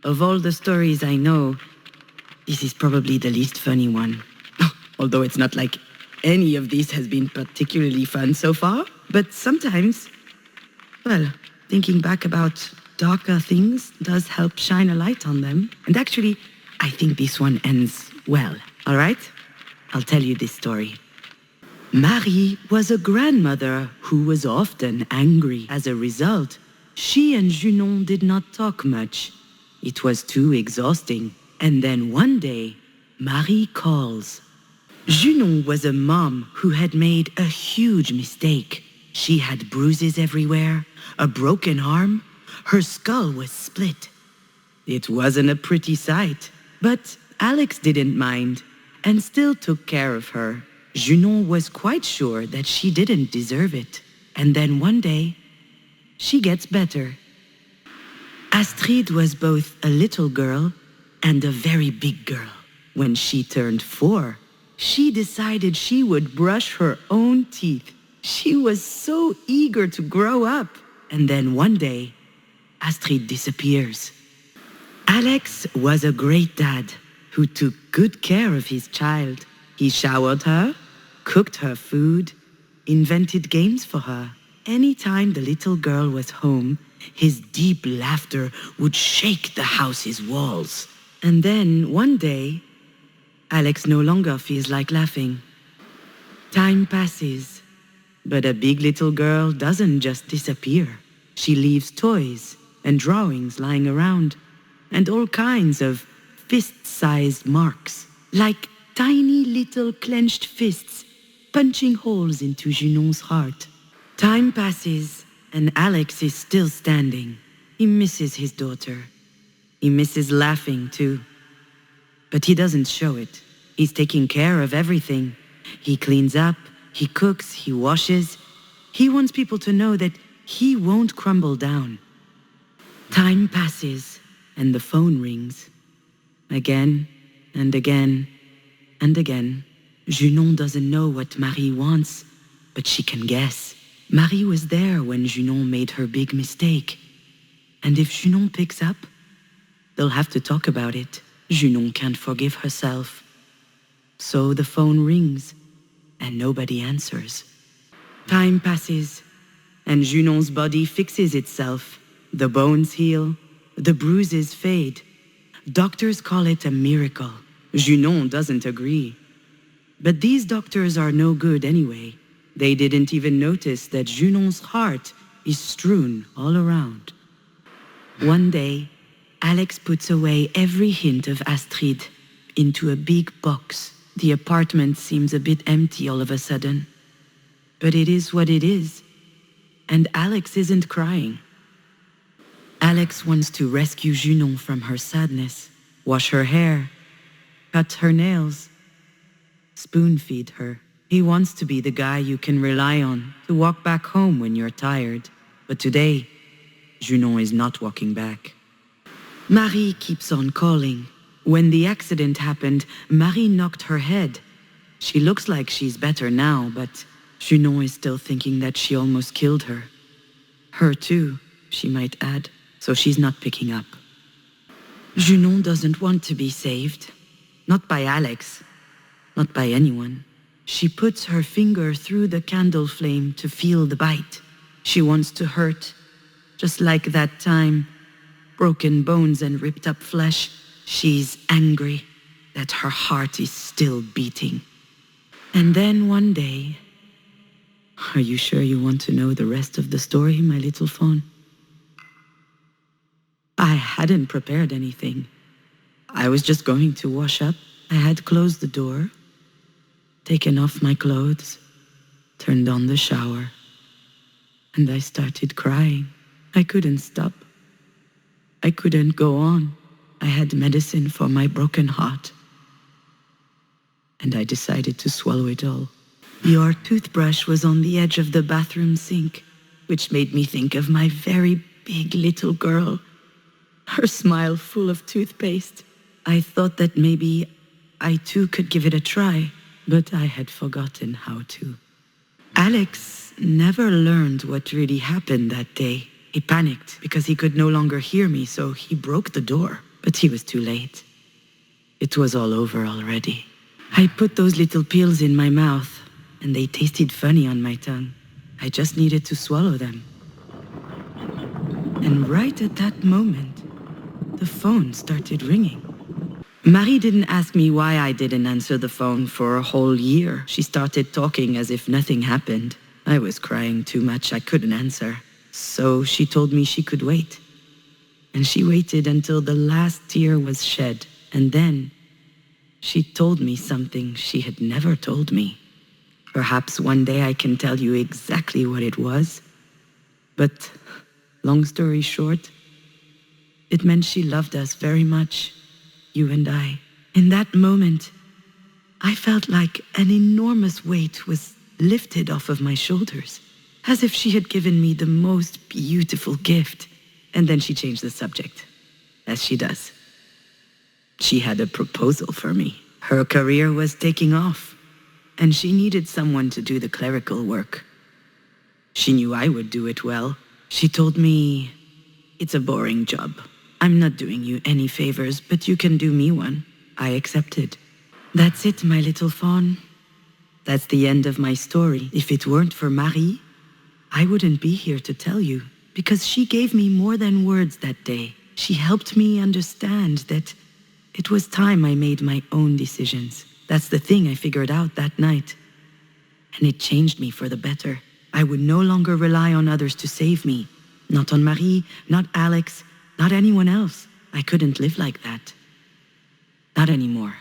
Of all the stories I know, this is probably the least funny one. Although it's not like any of these has been particularly fun so far. But sometimes, well, thinking back about darker things does help shine a light on them. And actually, I think this one ends well. All right? I'll tell you this story. Marie was a grandmother who was often angry. As a result, she and Junon did not talk much. It was too exhausting. And then one day, Marie calls. Junon was a mom who had made a huge mistake. She had bruises everywhere, a broken arm. Her skull was split. It wasn't a pretty sight, but Alex didn't mind and still took care of her. Junon was quite sure that she didn't deserve it. And then one day, she gets better. Astrid was both a little girl and a very big girl. When she turned 4, she decided she would brush her own teeth. She was so eager to grow up. And then one day, Astrid disappears. Alex was a great dad who took good care of his child. He showered her, cooked her food, invented games for her. Anytime the little girl was home, his deep laughter would shake the house's walls. And then, one day, Alex no longer feels like laughing. Time passes, but a big little girl doesn't just disappear. She leaves toys and drawings lying around, and all kinds of fist-sized marks, like tiny little clenched fists punching holes into Junon's heart. Time passes, and Alex is still standing. He misses his daughter. He misses laughing, too. But he doesn't show it. He's taking care of everything. He cleans up, he cooks, he washes. He wants people to know that he won't crumble down. Time passes, and the phone rings. Again, and again, and again. Junon doesn't know what Marie wants, but she can guess. Marie was there when Junon made her big mistake. And if Junon picks up, they'll have to talk about it. Junon can't forgive herself. So the phone rings, and nobody answers. Time passes, and Junon's body fixes itself. The bones heal, the bruises fade. Doctors call it a miracle. Junon doesn't agree. But these doctors are no good anyway. They didn't even notice that Junon's heart is strewn all around. One day, Alex puts away every hint of Astrid into a big box. The apartment seems a bit empty all of a sudden. But it is what it is. And Alex isn't crying. Alex wants to rescue Junon from her sadness, wash her hair, cut her nails, spoon-feed her. He wants to be the guy you can rely on to walk back home when you're tired. But today, Junon is not walking back. Marie keeps on calling. When the accident happened, Marie knocked her head. She looks like she's better now, but Junon is still thinking that she almost killed her. Her too, she might add, so she's not picking up. Junon doesn't want to be saved. Not by Alex. Not by anyone. She puts her finger through the candle flame to feel the bite. She wants to hurt, just like that time. Broken bones and ripped up flesh. She's angry that her heart is still beating. And then one day... Are you sure you want to know the rest of the story, my little phone? I hadn't prepared anything. I was just going to wash up. I had closed the door, taken off my clothes, turned on the shower, and I started crying. I couldn't stop. I couldn't go on. I had medicine for my broken heart. And I decided to swallow it all. Your toothbrush was on the edge of the bathroom sink, which made me think of my very big little girl, her smile full of toothpaste. I thought that maybe I too could give it a try, but I had forgotten how to. Alex never learned what really happened that day. He panicked because he could no longer hear me, so he broke the door. But he was too late. It was all over already. I put those little pills in my mouth, and they tasted funny on my tongue. I just needed to swallow them. And right at that moment, the phone started ringing. Marie didn't ask me why I didn't answer the phone for a whole year. She started talking as if nothing happened. I was crying too much, I couldn't answer. So she told me she could wait. And she waited until the last tear was shed. And then she told me something she had never told me. Perhaps one day I can tell you exactly what it was. But long story short, it meant she loved us very much, you and I. In that moment, I felt like an enormous weight was lifted off of my shoulders, as if she had given me the most beautiful gift. And then she changed the subject, as she does. She had a proposal for me. Her career was taking off, and she needed someone to do the clerical work. She knew I would do it well. She told me, "It's a boring job. I'm not doing you any favors, but you can do me one." I accepted. That's it, my little fawn. That's the end of my story. If it weren't for Marie, I wouldn't be here to tell you, because she gave me more than words that day. She helped me understand that it was time I made my own decisions. That's the thing I figured out that night. And it changed me for the better. I would no longer rely on others to save me. Not on Marie, not Alex, not anyone else. I couldn't live like that. Not anymore.